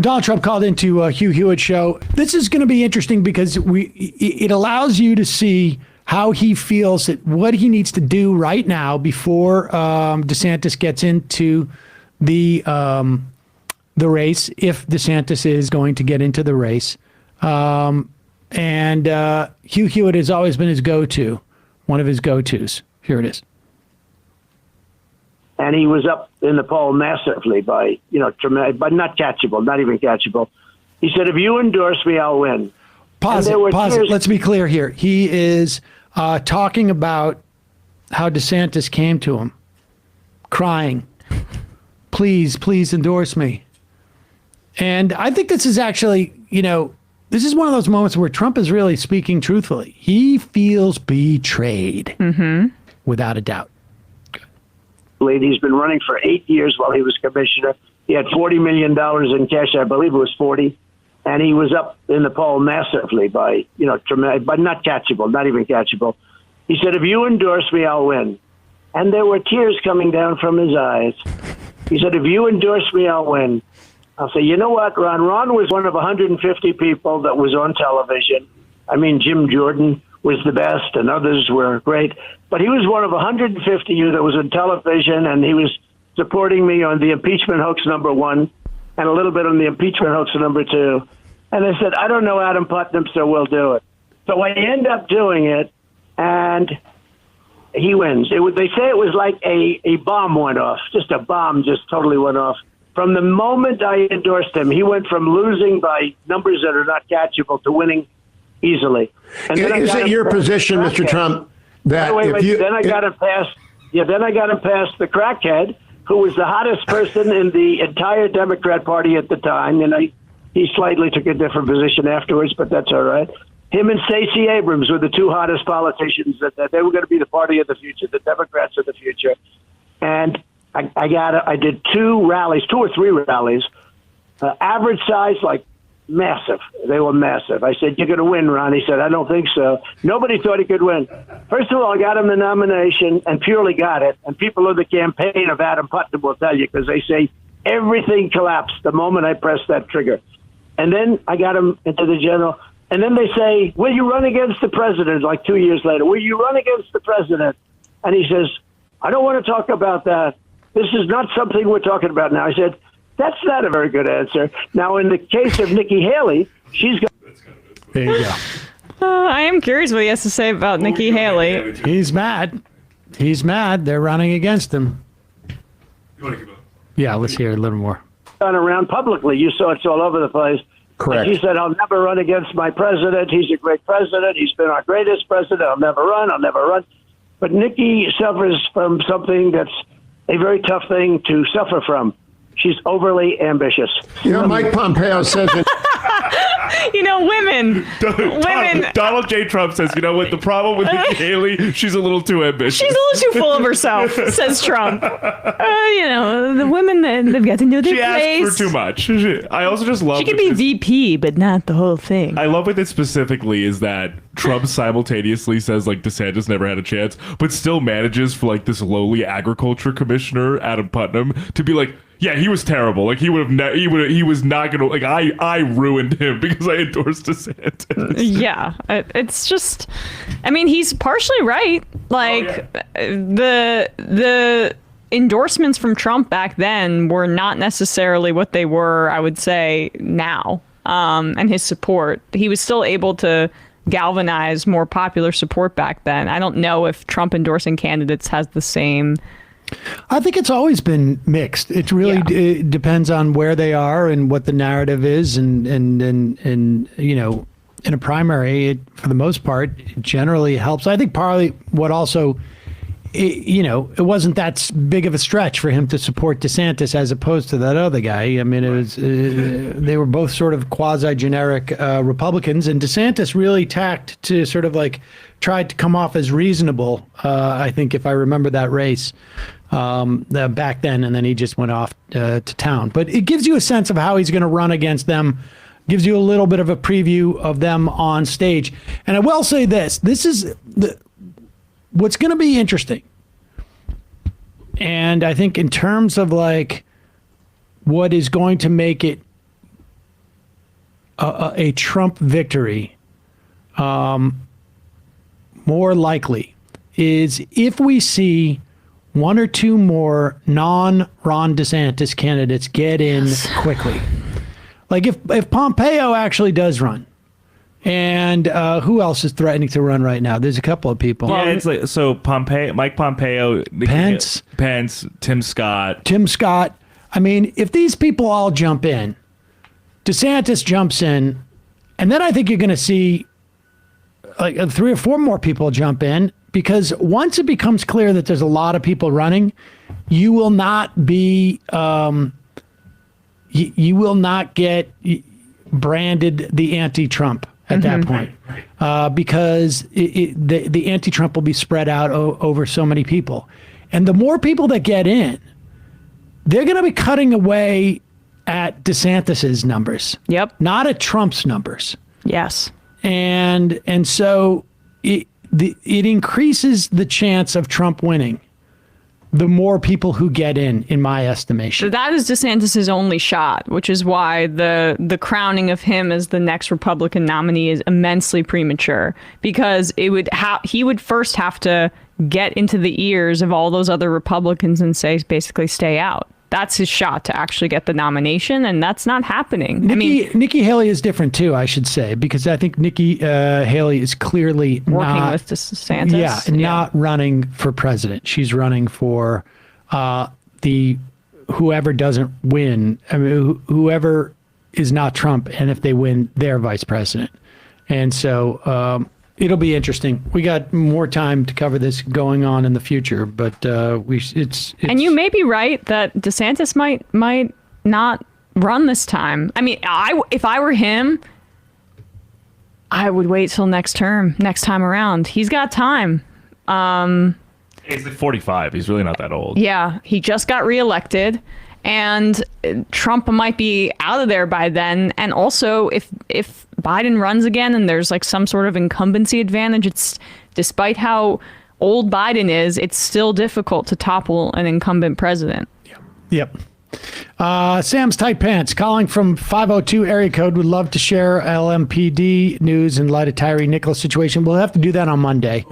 Donald Trump called into Hugh Hewitt's show. This is going to be interesting because it allows you to see how he feels that what he needs to do right now before DeSantis gets into the race, if DeSantis is going to get into the race. And Hugh Hewitt has always been his go-to, one of his go-tos. Here it is. And he was up in the poll massively by, tremendous, but not catchable, not even catchable. He said, if you endorse me, I'll win. Pause it. Let's be clear here. He is talking about how DeSantis came to him, crying, please endorse me. And I think this is actually, this is one of those moments where Trump is really speaking truthfully. He feels betrayed, without a doubt. He's been running for 8 years while he was commissioner. He had $40 million in cash. I believe it was 40. And he was up in the poll massively by, tremendous, but not catchable, not even catchable. He said, if you endorse me, I'll win. And there were tears coming down from his eyes. He said, if you endorse me, I'll win. I'll say, you know what, Ron? Ron was one of 150 people that was on television. I mean, Jim Jordan was the best and others were great. But he was one of 150 that was on television, and he was supporting me on the impeachment hoax #1 and a little bit on the impeachment hoax #2. And I said, I don't know Adam Putnam, so we'll do it. So I end up doing it, and he wins. They say it was like a bomb went off, just a bomb just totally went off. From the moment I endorsed him, he went from losing by numbers that are not catchable to winning easily. And is it your position, Mr. Trump, that then I got him past the crackhead, who was the hottest person in the entire Democrat Party at the time, and he slightly took a different position afterwards, but that's all right. Him and Stacey Abrams were the two hottest politicians that they were going to be the party of the future, the Democrats of the future. And I did 2 or 3 rallies, average size, like massive. They were massive. I said, you're going to win, Ron. He said, I don't think so. Nobody thought he could win. First of all, I got him the nomination and purely got it. And people in the campaign of Adam Putnam will tell you, because they say everything collapsed the moment I pressed that trigger. And then I got him into the general. And then they say, will you run against the president? Like 2 years later, will you run against the president? And he says, I don't want to talk about that. This is not something we're talking about now. I said, that's not a very good answer. Now, in the case of Nikki Haley, she's got... There you go. I am curious what he has to say about Nikki Haley. He's mad. He's mad. They're running against him. Yeah, let's hear a little more. Gone around publicly. You saw it's all over the place. Correct. And she said, I'll never run against my president. He's a great president. He's been our greatest president. I'll never run. But Nikki suffers from something that's a very tough thing to suffer from. She's overly ambitious. Mike Pompeo says it. Women. Donald J. Trump says, you know what? The problem with Nikki Haley, she's a little too ambitious. She's a little too full of herself, says Trump. The women, they've got to know their place. She asks for too much. I also just love... She can be VP, but not the whole thing. I love with it specifically is that Trump simultaneously says, DeSantis never had a chance, but still manages for, this lowly agriculture commissioner, Adam Putnam, to be like, yeah, he was terrible. He was not going to, I ruined him because I endorsed DeSantis. Yeah, it's just, he's partially right. The endorsements from Trump back then were not necessarily what they were, I would say, now. And his support, he was still able to galvanize more popular support back then. I don't know if Trump endorsing candidates has the same... I think it's always been mixed. It really it depends on where they are and what the narrative is, and in a primary, for the most part, it generally helps. I think partly what also, it wasn't that big of a stretch for him to support DeSantis as opposed to that other guy. It was they were both sort of quasi-generic Republicans, and DeSantis really tacked to sort of tried to come off as reasonable. I think if I remember that race. Back then, and then he just went off to town. But it gives you a sense of how he's going to run against them, gives you a little bit of a preview of them on stage. And I will say this is what's going to be interesting. And I think in terms of what is going to make it a Trump victory more likely is if we see one or two more non-Ron DeSantis candidates get in quickly. Like if Pompeo actually does run, and who else is threatening to run right now? There's a couple of people. Yeah, it's like so Mike Pompeo, Pence, Tim Scott. I mean, if these people all jump in, DeSantis jumps in, and then I think you're going to see like 3 or 4 more people jump in, because once it becomes clear that there's a lot of people running, you will not be you will not get branded the anti-Trump at that point, because the anti-Trump will be spread out over so many people. And the more people that get in, they're going to be cutting away at DeSantis's numbers. Yep. Not at Trump's numbers. Yes. And so it increases the chance of Trump winning the more people who get in my estimation. So that is DeSantis' only shot, which is why the crowning of him as the next Republican nominee is immensely premature, because he would first have to get into the ears of all those other Republicans and basically stay out. That's his shot to actually get the nomination, and that's not happening. Nikki Haley is different too, I should say, because I think Nikki Haley is clearly working with DeSantis. Yeah, not running for president. She's running for the whoever doesn't win. I mean, whoever is not Trump, and if they win, they're vice president. And so it'll be interesting. We got more time to cover this going on in the future, but it's and you may be right that DeSantis might not run this time. I mean, if I were him, I would wait till next time around. He's got time. He's like 45. He's really not that old. Yeah, he just got reelected, and Trump might be out of there by then. And also, if Biden runs again and there's like some sort of incumbency advantage, it's despite how old Biden is, it's still difficult to topple an incumbent president. Yep. Sam's Tight Pants calling from 502 area code would love to share LMPD news in light of Tyree Nichols situation. We'll have to do that on Monday.